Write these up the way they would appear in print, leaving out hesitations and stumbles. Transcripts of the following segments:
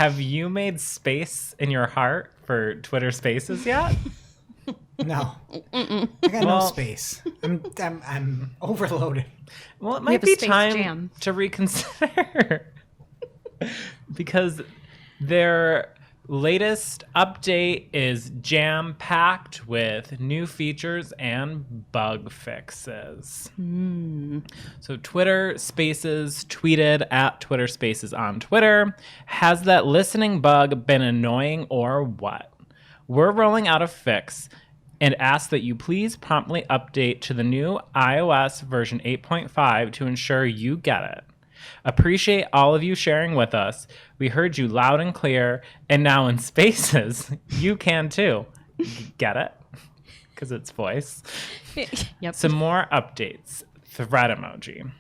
have you made space in your heart for Twitter Spaces yet? No. I got no space. I'm overloaded. Well, it might be time to reconsider. Because their latest update is jam-packed with new features and bug fixes. So Twitter Spaces tweeted at Twitter Spaces on Twitter, has that listening bug been annoying or what? We're rolling out a fix and ask that you please promptly update to the new iOS version 8.5 to ensure you get it. Appreciate all of you sharing with us. We heard you loud and clear, and now in Spaces, you can too. Get it? Because it's voice. Yep. Some more updates. Thread emoji.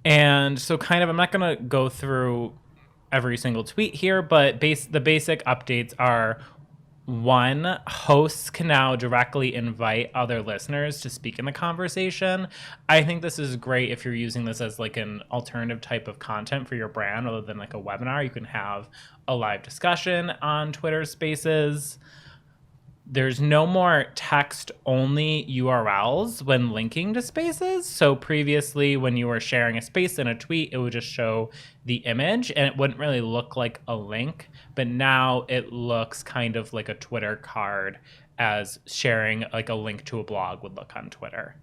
And so I'm not going to go through every single tweet here, but the basic updates are: 1, hosts can now directly invite other listeners to speak in the conversation. I think this is great if you're using this as like an alternative type of content for your brand other than like a webinar. You can have a live discussion on Twitter Spaces. There's no more text-only URLs when linking to Spaces. So previously, when you were sharing a space in a tweet, it would just show the image, and it wouldn't really look like a link. But now it looks kind of like a Twitter card, as sharing like a link to a blog would look on Twitter.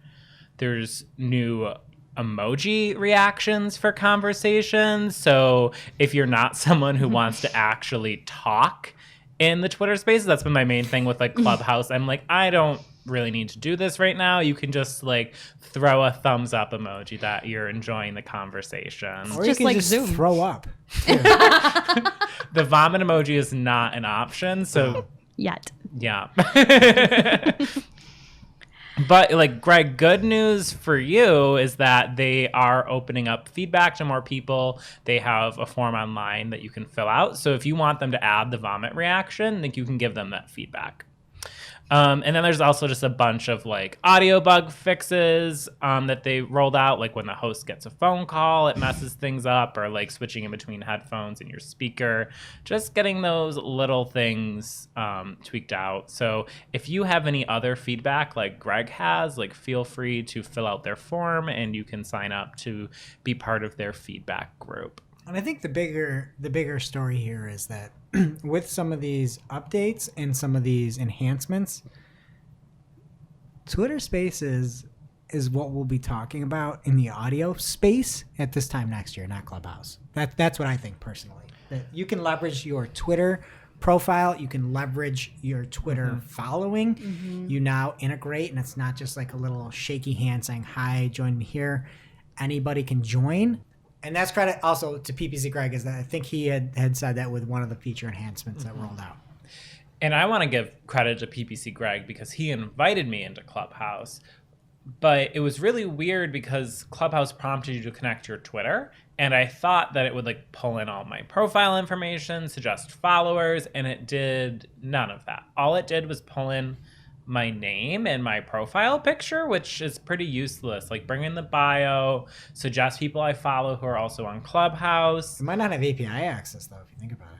There's new emoji reactions for conversations. So if you're not someone who wants to actually talk in the Twitter Spaces, that's been my main thing with like Clubhouse. I'm like, I don't really need to do this right now. You can just like throw a thumbs up emoji that you're enjoying the conversation. Or you can just Zoom. Throw up. The vomit emoji is not an option. So yet. Yeah. But like, Greg, good news for you is that they are opening up feedback to more people. They have a form online that you can fill out. So if you want them to add the vomit reaction, like you can give them that feedback. And then there's also just a bunch of like audio bug fixes that they rolled out. Like when the host gets a phone call, it messes things up, or like switching in between headphones and your speaker, just getting those little things tweaked out. So if you have any other feedback like Greg has, like feel free to fill out their form and you can sign up to be part of their feedback group. And I think the bigger story here is that with some of these updates and some of these enhancements, Twitter Spaces is what we'll be talking about in the audio space at this time next year, not Clubhouse. That's what I think personally. That you can leverage your Twitter profile, you can leverage your Twitter following. You now integrate, and it's not just like a little shaky hand saying, hi, join me here. Anybody can join. And that's credit also to PPC Greg, is that I think he had said that with one of the feature enhancements that rolled out. And I want to give credit to PPC Greg because he invited me into Clubhouse. But it was really weird because Clubhouse prompted you to connect your Twitter. And I thought that it would like pull in all my profile information, suggest followers, and it did none of that. All it did was pull in my name and my profile picture, which is pretty useless. Like bring in the bio, suggest people I follow who are also on Clubhouse. It might not have API access though, if you think about it.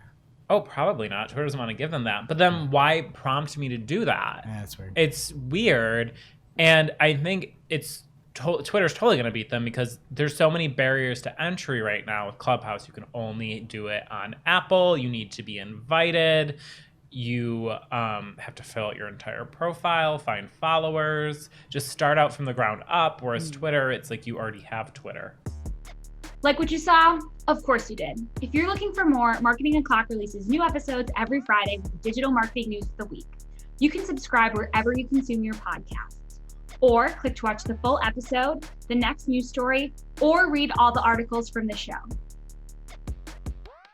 Oh, probably not. Twitter doesn't want to give them that. But then why prompt me to do that? Yeah, that's weird. It's weird. And I think Twitter's totally going to beat them because there's so many barriers to entry right now with Clubhouse. You can only do it on Apple. You need to be invited. You have to fill out your entire profile, find followers, just start out from the ground up. Whereas Twitter, it's like you already have Twitter. Like what you saw? Of course you did. If you're looking for more, Marketing O'Clock releases new episodes every Friday with digital marketing news of the week. You can subscribe wherever you consume your podcasts, or click to watch the full episode, the next news story, or read all the articles from the show.